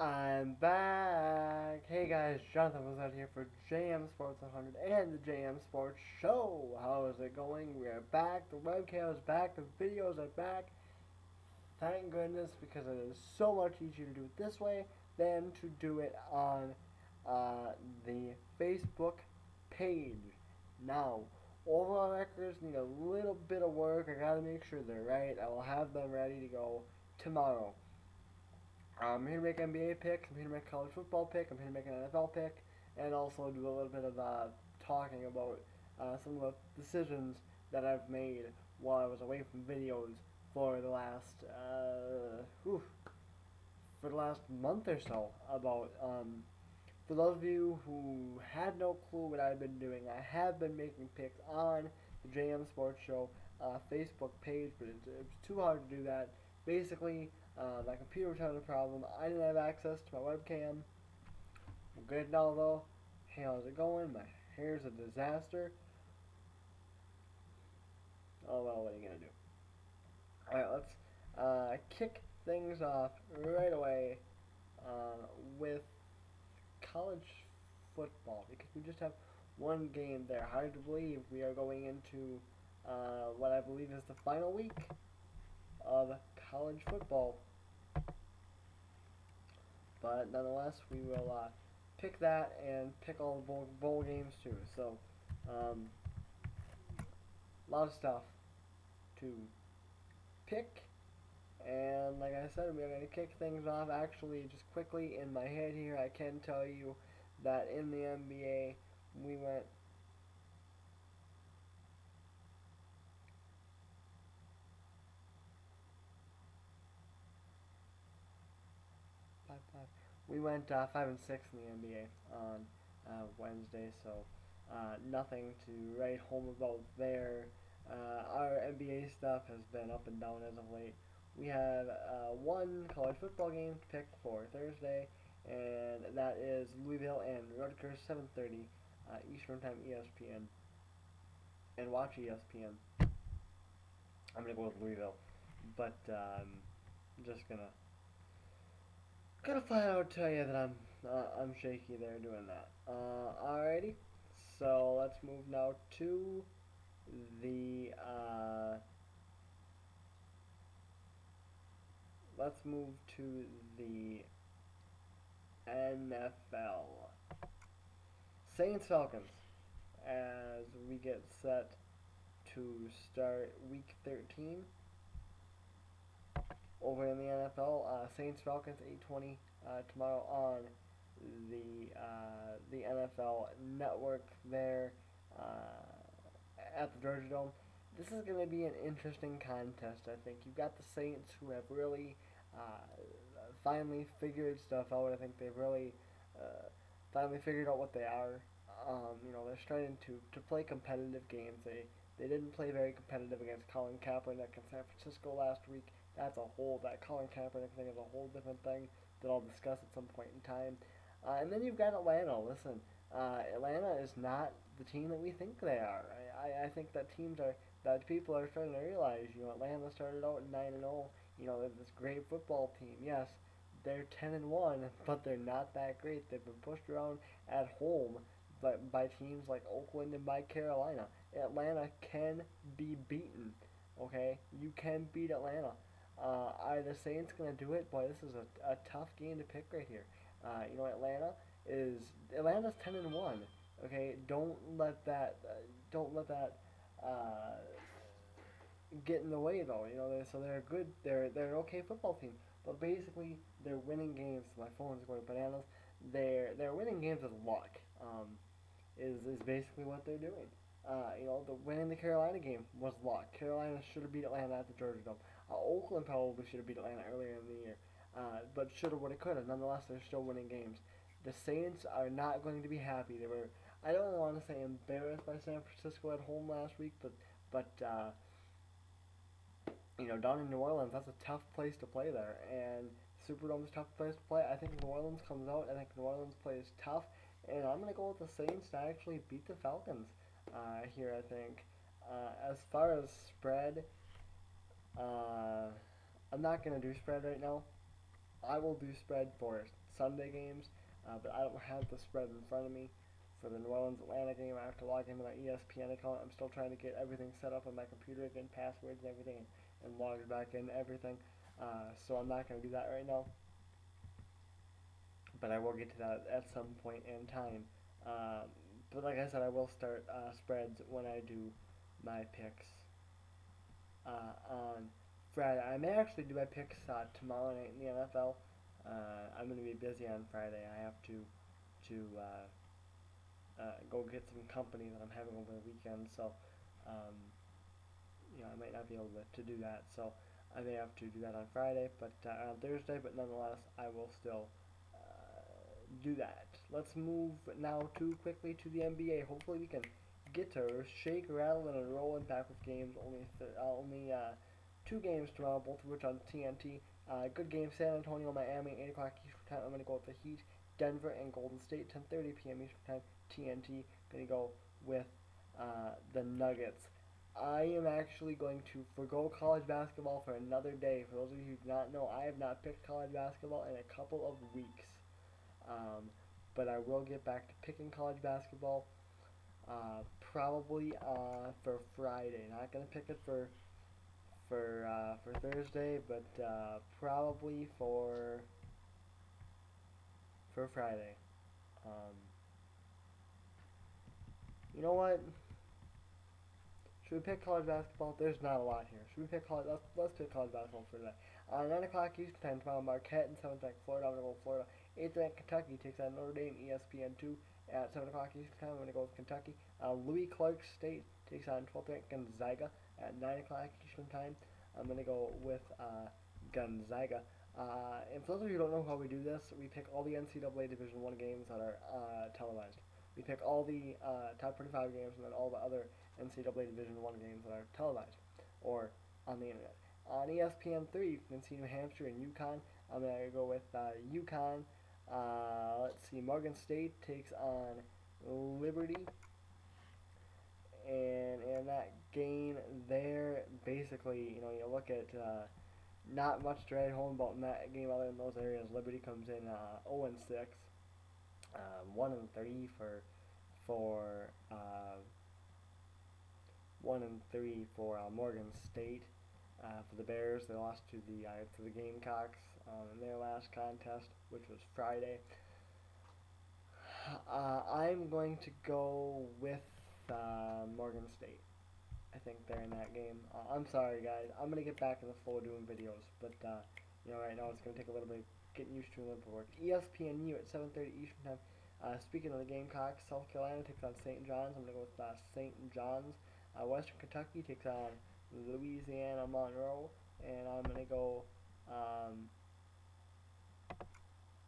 I'm back! Hey guys, Jonathan was out here for JM Sports 100 and the JM Sports Show. How is it going? We are back. The webcam is back. The videos are back. Thank goodness, because it is so much easier to do it this way than to do it on the Facebook page. Now, overall records need a little bit of work. I gotta make sure they're right. I will have them ready to go tomorrow. I'm here to make NBA picks, I'm here to make a college football pick, I'm here to make an NFL pick, and also do a little bit of talking about some of the decisions that I've made while I was away from videos for the last month or so. About for those of you who had no clue what I've been doing, I have been making picks on the JM Sports Show Facebook page, but it's too hard to do that. Basically, my computer was having a problem. I didn't have access to my webcam. I'm good now though. Hey, how's it going? My hair's a disaster. Oh well, what are you gonna do? Alright, let's kick things off right away with college football, because we just have one game there. Hard to believe we are going into what I believe is the final week of college football. But nonetheless, we will pick that and pick all the bowl games too. So, a lot of stuff to pick. And like I said, we're going to kick things off. Actually, just quickly in my head here, I can tell you that in the NBA, we went we went 5-6 in the NBA on Wednesday, so nothing to write home about there. Our NBA stuff has been up and down as of late. We have one college football game to pick for Thursday, and that is Louisville and Rutgers, 7:30 Eastern Time, ESPN, and watch ESPN. I'm gonna go with Louisville, but just gonna flat out tell you that I'm shaky there doing that. Alrighty, so let's move now to the NFL. Saints Falcons, as we get set to start week 13 over in the NFL. Saints Falcons 8:20 tomorrow on the NFL Network there at the Georgia Dome. This is going to be an interesting contest. I think you've got the Saints, who have really finally figured stuff out. I think they've really finally figured out what they are. They're starting to play competitive games. They didn't play very competitive against Colin Kaepernick in San Francisco last week. That Colin Kaepernick thing is a whole different thing that I'll discuss at some point in time. And then you've got Atlanta. Listen, Atlanta is not the team that we think they are. I think that people are starting to realize. Atlanta started out 9-0. They're this great football team. Yes, they're 10-1, but they're not that great. They've been pushed around at home, but by teams like Oakland and by Carolina. Atlanta can be beaten. Okay, you can beat Atlanta. Are the Saints going to do it? Boy, this is a tough game to pick right here. Atlanta's 10-1. Okay, don't let that get in the way though. They're a good. They're an okay football team, but basically they're winning games. My phone's going bananas. They're winning games with luck. Is basically what they're doing. The winning the Carolina game was luck. Carolina should have beat Atlanta at the Georgia Dome. Oakland probably should have beat Atlanta earlier in the year, but should have, would have, could have. Nonetheless, they're still winning games. The Saints are not going to be happy. They were, I don't want to say embarrassed by San Francisco at home last week, but down in New Orleans, that's a tough place to play there, and Superdome's a tough place to play. I think New Orleans comes out. I think New Orleans plays tough, and I'm gonna go with the Saints to actually beat the Falcons here. I think as far as spread, I'm not gonna do spread right now. I will do spread for Sunday games, but I don't have the spread in front of me. For the New Orleans Atlanta game, I have to log into my ESPN account. I'm still trying to get everything set up on my computer again, passwords and everything, and log back in everything. So I'm not going to do that right now, but I will get to that at some point in time. Um, but like I said, I will start spreads when I do my picks on Friday. I may actually do my picks tomorrow night in the NFL. I'm going to be busy on Friday. I have to go get some company that I'm having over the weekend, so um, I might not be able to do that. So I may have to do that on Friday, but on Thursday. But nonetheless, I will still do that. Let's move now too quickly to the NBA. Hopefully, we can get to shake, rattle, and rolling back with games. Only two games tomorrow, both of which on TNT. Good game, San Antonio, Miami, 8 o'clock Eastern time. I'm going to go with the Heat, Denver, and Golden State, 10:30 p.m. Eastern time. TNT. Going to go with the Nuggets. I am actually going to forgo college basketball for another day. For those of you who do not know, I have not picked college basketball in a couple of weeks. Um, but I will get back to picking college basketball probably for Friday. Not gonna pick it for Thursday, but probably for Friday. Um, you know what? Should we pick college basketball? There's not a lot here. Should we pick college? Let's pick college basketball for today. 9 o'clock Eastern time tomorrow, Marquette and 7th ranked Florida. I'm going to go with Florida. 8th ranked Kentucky takes on Notre Dame, ESPN2 at 7 o'clock Eastern time. I'm going to go with Kentucky. Louis Clark State takes on 12th ranked Gonzaga at 9 o'clock Eastern time. I'm going to go with Gonzaga. And for those of you who don't know how we do this, we pick all the NCAA Division I games that are televised. We pick all the top 25 games and then all the other NCAA Division I games that are televised or on the internet. On ESPN3, you can see New Hampshire and UConn. I'm going to go with UConn. Let's see, Morgan State takes on Liberty. And in that game there, basically, you look at not much to write home about in that game other than those areas. Liberty comes in 0-6, 1-3 for 1-3 for Morgan State. For the Bears, they lost to the Gamecocks in their last contest, which was Friday. I'm going to go with Morgan State. I think they're in that game. I'm sorry, guys. I'm gonna get back in the flow of doing videos, but right now it's gonna take a little bit getting used to a little bit of work. ESPNU at 7:30 Eastern time. Speaking of the Gamecocks, South Carolina takes on St. John's. I'm gonna go with St. John's. Western Kentucky takes on Louisiana Monroe, and I'm gonna go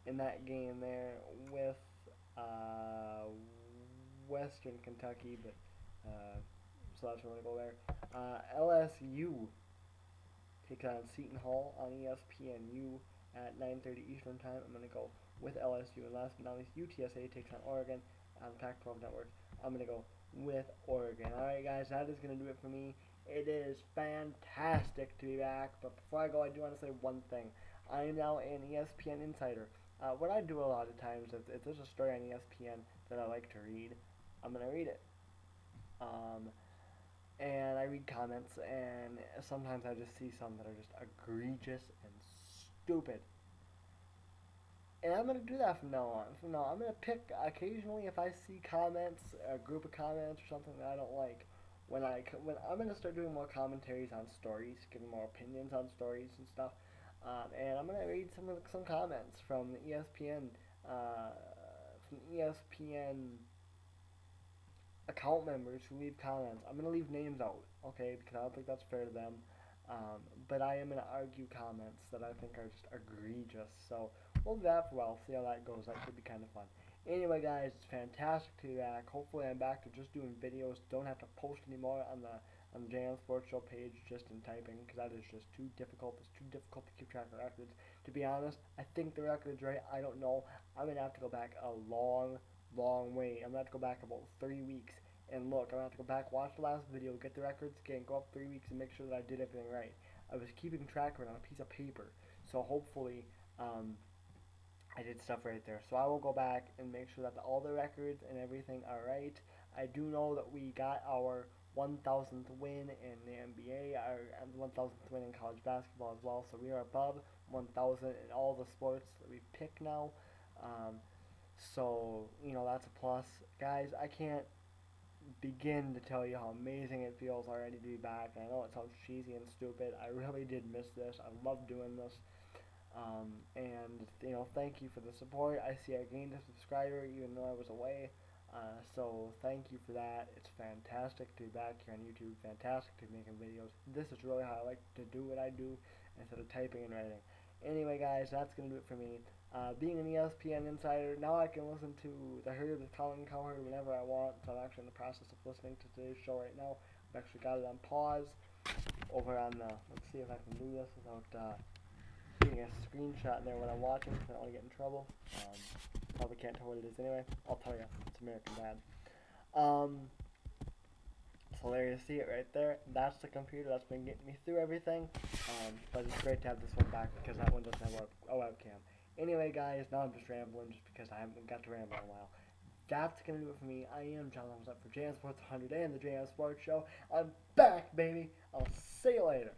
in that game there with Western Kentucky, but so that's where I'm going to go there. LSU takes on Seton Hall on ESPNU at 9:30 Eastern time. I'm going to go with LSU. And last but not least, UTSA takes on Oregon on the Pac-12 network. I'm going to go with Oregon. Alright, guys, that is going to do it for me. It is fantastic to be back, but before I go, I do want to say one thing. I am now an ESPN insider. What I do a lot of times, if there's a story on ESPN that I like to read, I'm going to read it. And I read comments, and sometimes I just see some that are just egregious and stupid. And I'm going to do that from now on. I'm going to pick occasionally if I see comments, a group of comments or something that I don't like. When I'm going to start doing more commentaries on stories, giving more opinions on stories and stuff. And I'm going to read some comments from the ESPN account members who leave comments. I'm going to leave names out, okay, because I don't think that's fair to them. But I am going to argue comments that I think are just egregious. So we'll do that for a while, see how that goes. That could be kind of fun. Anyway, guys, it's fantastic to be back. Hopefully I'm back to just doing videos. Don't have to post anymore on the JM Sports Show page just in typing, because that is just too difficult. It's too difficult to keep track of records. To be honest, I think the record's right. I don't know. I'm going to have to go back a long way. I'm going to have to go back about 3 weeks and look. I'm going to have to go back, watch the last video, get the records again, go up 3 weeks and make sure that I did everything right. I was keeping track of it on a piece of paper. So hopefully Um, I did stuff right there. So I will go back and make sure that all the records and everything are right. I do know that we got our 1,000th win in the NBA, our 1,000th win in college basketball as well. So we are above 1,000 in all the sports that we pick now. Um, so, that's a plus. Guys, I can't begin to tell you how amazing it feels already to be back. I know it sounds cheesy and stupid. I really did miss this. I love doing this. And thank you for the support. I see I gained a subscriber even though I was away. So thank you for that. It's fantastic to be back here on YouTube. Fantastic to be making videos. This is really how I like to do what I do instead of typing and writing. Anyway, guys, that's gonna do it for me. Being an ESPN insider, now I can listen to the Herd with Colin Cowherd whenever I want. So I'm actually in the process of listening to today's show right now. I've actually got it on pause over on the. Let's see if I can do this without getting a screenshot in there when I'm watching, so I don't want to get in trouble. Probably can't tell what it is anyway. I'll tell you. It's American Dad. So there you see it right there. That's the computer that's been getting me through everything. But it's great to have this one back because that one doesn't have a webcam. Anyway, guys, now I'm just rambling just because I haven't got to ramble in a while. That's going to do it for me. I am John Thumbs Up for JM Sports 100 and the JM Sports Show. I'm back, baby. I'll see you later.